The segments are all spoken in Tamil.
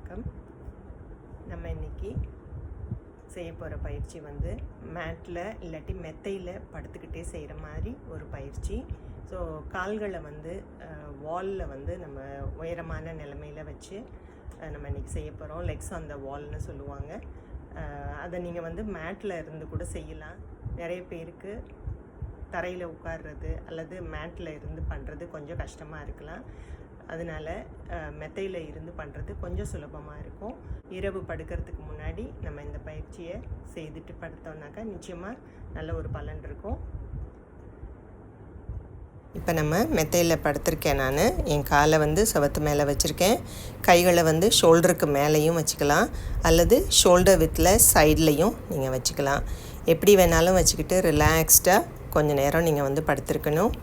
வணக்கம். நம்ம இன்றைக்கி செய்ய போகிற பயிற்சி வந்து மேட்டில் இல்லாட்டி மெத்தையில் படுத்துக்கிட்டே செய்கிற மாதிரி ஒரு பயிற்சி. ஸோ கால்களை வந்து வாலில் வந்து நம்ம உயரமான நிலைமையில் வச்சு நம்ம இன்றைக்கி செய்ய போகிறோம். லெக்ஸ் ஆன் த வால்னு சொல்லுவாங்க. அதை நீங்கள் வந்து மேட்டில் இருந்து கூட செய்யலாம். நிறைய பேருக்கு தரையில் உட்கார்றது அல்லது மேட்டில் இருந்து பண்ணுறது கொஞ்சம் கஷ்டமாக இருக்கலாம். அதனால் மெத்தையில் இருந்து பண்ணுறது கொஞ்சம் சுலபமாக இருக்கும். இரவு படுக்கிறதுக்கு முன்னாடி நம்ம இந்த பயிற்சியை செய்துட்டு படுத்தோம்னாக்கா நிச்சயமாக நல்ல ஒரு பலன் இருக்கும். இப்போ நம்ம மெத்தையில் படுத்திருக்கேன். நான் என் காலை வந்து சுவத்து மேலே வச்சுருக்கேன். கைகளை வந்து ஷோல்டருக்கு மேலேயும் வச்சுக்கலாம் அல்லது ஷோல்டர் வித்தில் சைட்லேயும் நீங்கள் வச்சுக்கலாம். எப்படி வேணாலும் வச்சுக்கிட்டு ரிலாக்ஸ்டாக கொஞ்சம் நேரம் நீங்கள் வந்து படுத்திருக்கணும்.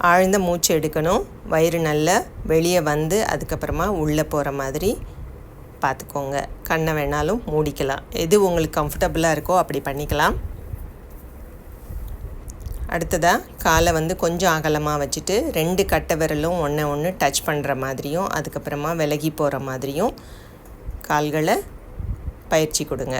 ஆழ்ந்த மூச்சு எடுக்கணும். வயிறு நல்லா வெளியே வந்து அதுக்கப்புறமா உள்ளே போகிற மாதிரி பார்த்துக்கோங்க. கண்ணை வேணாலும் மூடிக்கலாம். எது உங்களுக்கு கம்ஃபர்டபுளாக இருக்கோ அப்படி பண்ணிக்கலாம். அடுத்ததாக காலை வந்து கொஞ்சம் அகலமாக வச்சுட்டு 2 கட்டை விரலும் ஒன்று டச் பண்ணுற மாதிரியும் அதுக்கப்புறமா விலகி போகிற மாதிரியும் கால்களை பயிற்சி கொடுங்க.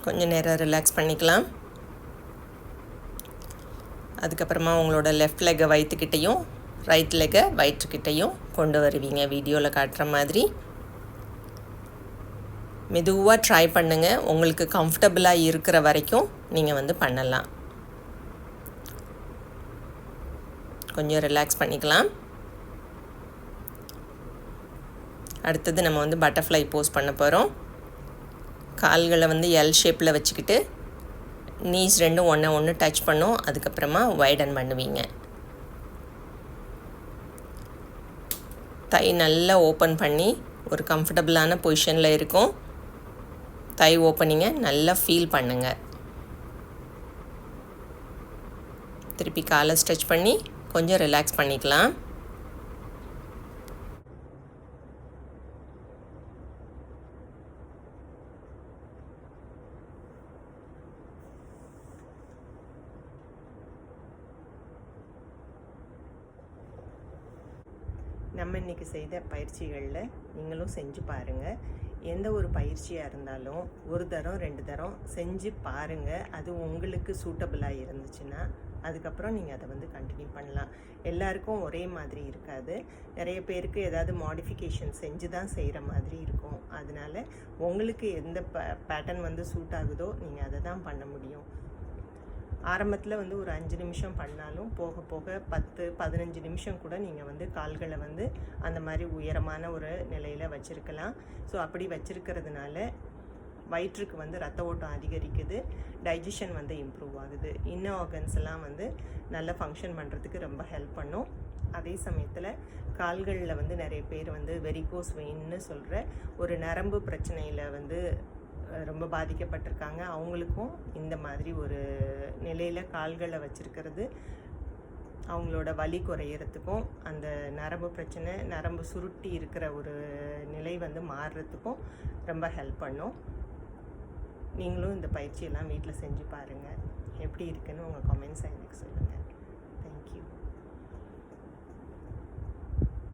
கொஞ்சம் நேரம் ரிலாக்ஸ் பண்ணிக்கலாம். அதுக்கப்புறமா உங்களோட லெஃப்ட் லெக்கை வயிற்றுக்கிட்டையும் ரைட் லெக்கை வயிற்றுக்கிட்டையும் கொண்டு வருவீங்க. வீடியோவில் காட்டுற மாதிரி மெதுவாக ட்ரை பண்ணுங்கள். உங்களுக்கு கம்ஃபர்டபுளாக இருக்கிற வரைக்கும் நீங்கள் வந்து பண்ணலாம். கொஞ்சம் ரிலாக்ஸ் பண்ணிக்கலாம். அடுத்தது நம்ம வந்து பட்டர்ஃப்ளை போஸ் பண்ண போகிறோம். கால்களை வந்து எல் ஷேப்பில் வச்சுக்கிட்டு நீஸ் ரெண்டும் ஒன்று டச் பண்ணும். அதுக்கப்புறமா வைடன் பண்ணுவீங்க. தை நல்லா ஓப்பன் பண்ணி ஒரு கம்ஃபர்டபுளான பொசிஷனில் இருக்கும். தை ஓப்பனிங்கை நல்லா ஃபீல் பண்ணுங்கள். திருப்பி காலை ஸ்ட்ரெச் பண்ணி கொஞ்சம் ரிலாக்ஸ் பண்ணிக்கலாம். நம்ம இன்றைக்கி செய்த பயிற்சிகளில் நீங்களும் செஞ்சு பாருங்கள். எந்த ஒரு பயிற்சியாக இருந்தாலும் ஒரு தரம் 2 தரம் செஞ்சு பாருங்கள். அது உங்களுக்கு சூட்டபுளாக இருந்துச்சுன்னா அதுக்கப்புறம் நீங்கள் அதை வந்து கண்டினியூ பண்ணலாம். எல்லாருக்கும் ஒரே மாதிரி இருக்காது. நிறைய பேருக்கு ஏதாவது மாடிஃபிகேஷன் செஞ்சு தான் செய்கிற மாதிரி இருக்கும். அதனால் உங்களுக்கு எந்த பேட்டர்ன் வந்து சூட் ஆகுதோ நீங்கள் அதை தான் பண்ண முடியும். ஆரம்பத்தில் வந்து ஒரு 5 நிமிஷம் பண்ணாலும் போக போக 10-15 நிமிஷம் கூட நீங்கள் வந்து கால்களை வந்து அந்த மாதிரி உயரமான ஒரு நிலையில் வச்சுருக்கலாம். ஸோ அப்படி வச்சுருக்கிறதுனால வயிற்றுக்கு வந்து ரத்த ஓட்டம் அதிகரிக்குது, டைஜஷன் வந்து இம்ப்ரூவ் ஆகுது, இன்னர் ஆர்கன்ஸ் எல்லாம் வந்து நல்லா ஃபங்க்ஷன் பண்ணுறதுக்கு ரொம்ப ஹெல்ப் பண்ணும். அதே சமயத்தில் கால்களில் வந்து நிறைய பேர் வந்து வெரிகோஸ் வெயின்னு சொல்கிற ஒரு நரம்பு பிரச்சனையில் வந்து ரொம்ப பாதிக்கப்பட்டிருக்காங்க. அவங்களுக்கும் இந்த மாதிரி ஒரு நிலையில் கால்களை வச்சுருக்கிறது அவங்களோட வலி குறையிறதுக்கும் அந்த நரம்பு பிரச்சனை நரம்பு சுருட்டி இருக்கிற ஒரு நிலை வந்து மாறுறதுக்கும் ரொம்ப ஹெல்ப் பண்ணும். நீங்களும் இந்த பயிற்சியெல்லாம் வீட்டில் செஞ்சு பாருங்கள். எப்படி இருக்குன்னு உங்கள் கமெண்ட்ஸை எனக்கு சொல்லுங்கள்.